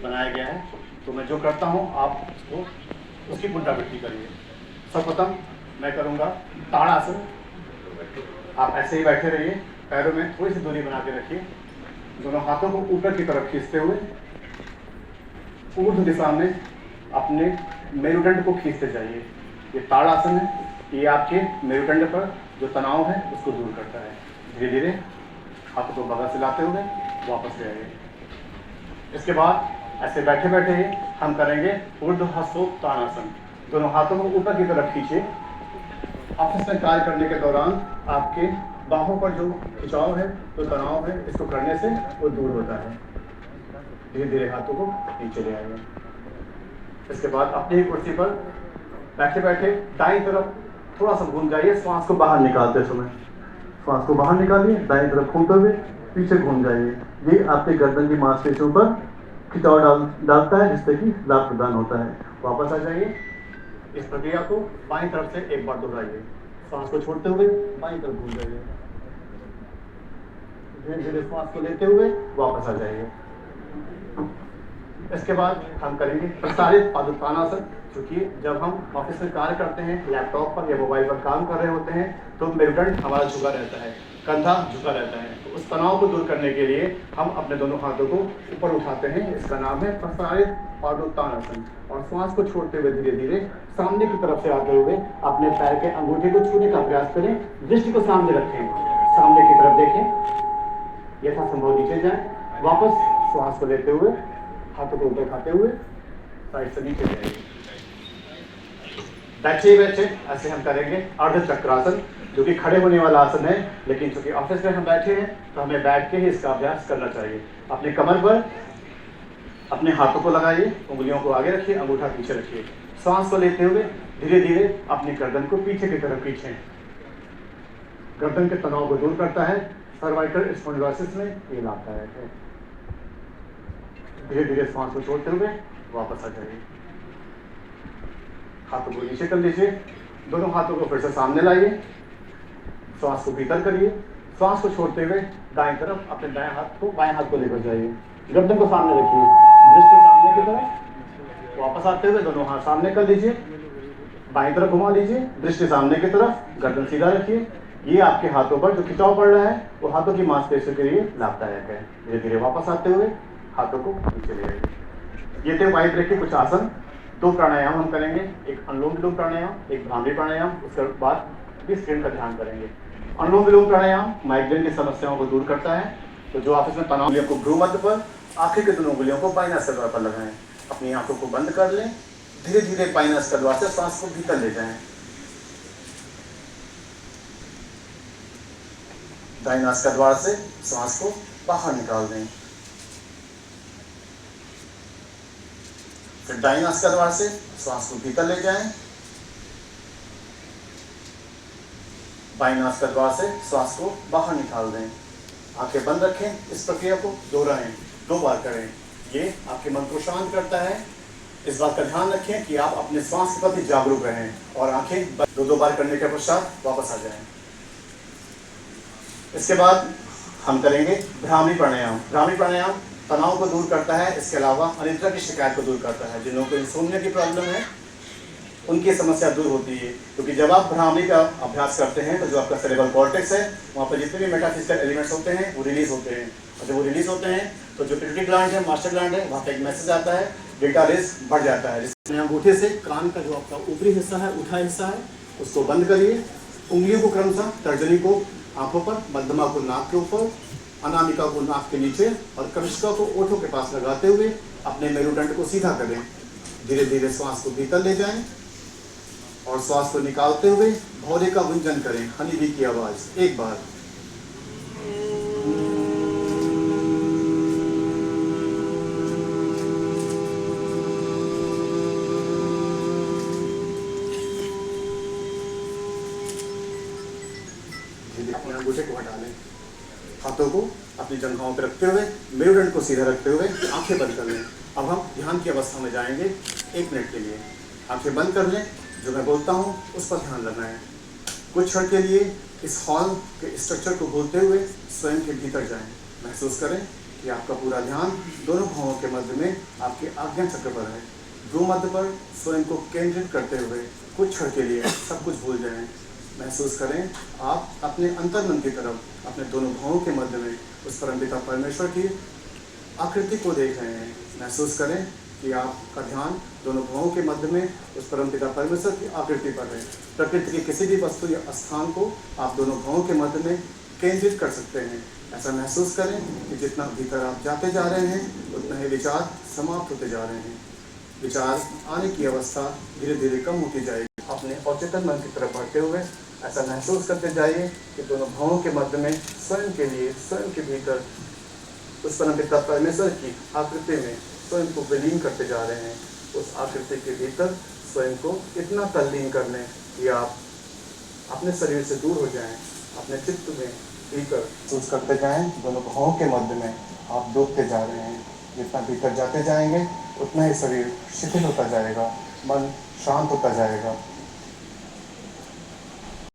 बनाया गया है। तो मैं जो करता हूँ आप उसको उसकी पुनरावृत्ति करिए। सर्वप्रथम मैं करूँगा ताड़ासन। आप ऐसे ही बैठे रहिए, पैरों में थोड़ी सी दूरी बना के रखिए, दोनों हाथों को ऊपर की तरफ खींचते हुए ऊर्ध्व दिशा में अपने मेरुदंड को खींचते जाइए। ये ताड़ासन है, ये आपके मेरुदंड पर जो तनाव है उसको दूर करता है। धीरे धीरे हाथों को बगल से लाते हुए वापस ले आइए। इसके बाद ऐसे बैठे बैठे ही हम करेंगे ऊर्ध्वहस्तोत्तानासन। दोनों हाथों को ऊपर की तरफ खींचिए। ऑफिस में कार्य करने के दौरान आपके बाहों पर जो खिंचाव है, जो तनाव है, इसको करने से वो दूर होता है। धीरे धीरे हाथों को नीचे ले आइए। इसके बाद अपनी ही कुर्सी पर बैठे बैठे दाईं तरफ थोड़ा सा घूम जाइए। श्वास को बाहर निकालते समय श्वास को बाहर निकालिए, दाईं तरफ घूमते हुए पीछे घूम जाइए। ये आपके गर्दन की मांसपेशियों पर खिंचाव डालता है, जिससे कि लाभ प्रदान होता है। वापस आ जाइए। इस प्रक्रिया को बाईं तरफ से एक बार दोहराइए। श्वास को छोड़ते हुए बाईं तरफ घूम जाइए। धीरे धीरे श्वास को लेते हुए वापस आ जाइए। इसके बाद हम करेंगे प्रसारित पादोत्तानासन। क्योंकि जब हम ऑफिस में कार्य करते हैं, लैपटॉप पर या मोबाइल पर काम कर रहे होते हैं, तो मेरुदंड हमारा झुका रहता है, कंधा झुका रहता है। तो उस तनाव को दूर करने के लिए हम अपने दोनों हाथों को ऊपर उठाते हैं। इसका नाम है प्रसारित पादोत्तानासन। और श्वास को छोड़ते हुए धीरे धीरे सामने की तरफ से आते हुए अपने पैर के अंगूठे को छूने का प्रयास करें। दृष्टि को सामने रखें, सामने की तरफ देखें, यथासंभव नीचे जाएं। वापस श्वास को लेते हुए हाथों को ऊपर उठाते हुए साइड से नीचे जाएंगे। बैठे बैठे ऐसे हम करेंगे अर्धचक्रासन, जो कि खड़े होने वाला आसन है, लेकिन चूंकि ऑफिस में हम बैठे हैं तो हमें बैठ के ही इसका अभ्यास करना चाहिए। अपने कमर पर अपने हाथों को लगाइए, उंगलियों को आगे रखिए, अंगूठा पीछे रखिए। सांस को लेते हुए धीरे धीरे अपनी गर्दन को पीछे की तरफ खींचें। गर्दन के तनाव को दूर करता है। सर्वाइकल स्पॉन्डिलोसिस में ये लाभदायक है। धीरे धीरे सांस को छोड़ते हुए वापस आ जाइए। हाथों को नीचे कर लीजिए, दोनों हाथों को फिर से सामने लाइए, श्वास को भीतर करिए। श्वास को छोड़ते हुए दाएं तरफ अपने दाएं हाथ को बाएं हाथ को लेकर जाइए। गर्दन को सामने रखिए, दृष्टि सामने की तरफ। वापस आते हुए दोनों हाथ सामने कर लीजिए, बाएं तरफ घुमा लीजिए, दृष्टि सामने की तरफ, गर्दन सीधा रखिए। ये आपके हाथों पर जो खिंचाव पड़ रहा है वो हाथों की मांसपेशियों के लिए लाभदायक है। धीरे धीरे वापस आते हुए हाथों को नीचे ले आइए। ये थे वाइट ब्रेक के कुछ आसन। 2 प्राणायाम हम करेंगे, एक अनुलोम विलोम प्राणायाम, एक भ्रामरी प्राणायाम। उसके बाद भी स्ट्रेन का ध्यान करेंगे। अनुलोम विलोम प्राणायाम माइग्रेन की समस्याओं को दूर करता है। तो जो ऑफिस में तनाव, उंगलियों को भ्रू मध्य पर, आखिर के दोनों उंगलियों को बाइनस द्वार पर लगाएं। अपनी आंखों को बंद कर लें, धीरे धीरे बाइनस द्वार से सांस को भीतर ले जाएं। दाईं नासिका द्वार से सांस को बाहर निकाल दें। फिर दाईं नासिका द्वार से सांस को भीतर ले जाएं। बाईं नासिका द्वार से सांस को बाहर निकाल दें। आंखें बंद रखें। इस प्रक्रिया को दोहराएं, 2 बार करें। ये आपके मन को शांत करता है। इस बात का ध्यान रखें कि आप अपने श्वास के प्रति जागरूक रहें और आंखें 2 बार करने के पश्चात वापस आ जाएं। इसके बाद हम करेंगे भ्रामरी प्राणायाम। भ्रामरी प्राणायाम तनाव को दूर करता है। इसके अलावा अनिद्रा की शिकायत को दूर करता है। जिन लोगों को इंसोम्निया की प्रॉब्लम है उनकी समस्या दूर होती है, क्योंकि जब आप भ्रामरी का अभ्यास करते हैं तो जो आपका सेरेब्रल कॉर्टेक्स है, वहाँ पर जितने भी मेटाफिजिकल एलिमेंट्स होते हैं वो रिलीज होते हैं। और जब वो रिलीज होते हैं तो जो पिट्यूटरी ग्लैंड है, मास्टर ग्लैंड है, वहाँ पर एक मैसेज आता है, डेल्टा रेस बढ़ जाता है। जिसमें अंगूठे से कान का जो आपका ऊपरी हिस्सा है, उठा हिस्सा है, उसको बंद करिए। उंगलियों को क्रमशः तर्जनी को आंखों पर, मध्यमा को नाक के ऊपर, अनामिका को नाक के नीचे और कनिष्का को ओठों के पास लगाते हुए अपने मेरुदंड को सीधा करें। धीरे धीरे श्वास को भीतर ले जाएं और श्वास को निकालते हुए भौरे का गुंजन करें, हनी बी की आवाज। एक बार अपने अंगूठे को हटा लें। हाथों को अपनी जंघाओं पर रखते हुए मेरुदंड को सीधा रखते हुए आंखें बंद कर लें। अब हम ध्यान की अवस्था में जाएंगे 1 मिनट के लिए। आंखें बंद कर लें, जो मैं बोलता हूँ उस पर ध्यान रखना है। कुछ क्षण के लिए इस हॉल के स्ट्रक्चर को भूलते हुए स्वयं के भीतर जाएं। महसूस करें कि आपका पूरा ध्यान दोनों भावों के मध्य में आपके आज्ञा चक्र पर है। भ्रूमध्य पर स्वयं को केंद्रित करते हुए कुछ क्षण के लिए सब कुछ भूल जाएं। महसूस करें आप अपने अंतर्मन की तरफ अपने दोनों भावों के मध्य में उस परमपिता परमेश्वर की आकृति को देख रहे हैं। महसूस करें कि आपका ध्यान दोनों भावों के मध्य में उस परमपिता परमेश्वर की आकृति पर है। प्रकृति के किसी भी वस्तु या स्थान को आप दोनों भावों के मध्य में केंद्रित कर सकते हैं। ऐसा महसूस करें कि जितना भीतर आप जाते जा रहे हैं उतना ही विचार समाप्त होते जा रहे हैं। विचार आने की अवस्था धीरे धीरे कम होती जाएगी। अपने अवचेतन मन की तरफ बढ़ते हुए ऐसा महसूस करते जाइए कि दोनों भावों के मध्य में स्वयं के लिए, स्वयं के भीतर उस परमपिता परमेश्वर की आकृति में स्वयं को विलीन करते जा रहे हैं। उस आकृति के भीतर स्वयं को इतना तल्लीन कर लें कि आप अपने शरीर से दूर हो जाएं, अपने चित्त में भीतर महसूस करते जाएं। दोनों भावों के मध्य में आप डूबते जा रहे हैं। जितना भीतर जाते जाएंगे उतना ही शरीर शिथिल होता जाएगा, मन शांत होता जाएगा।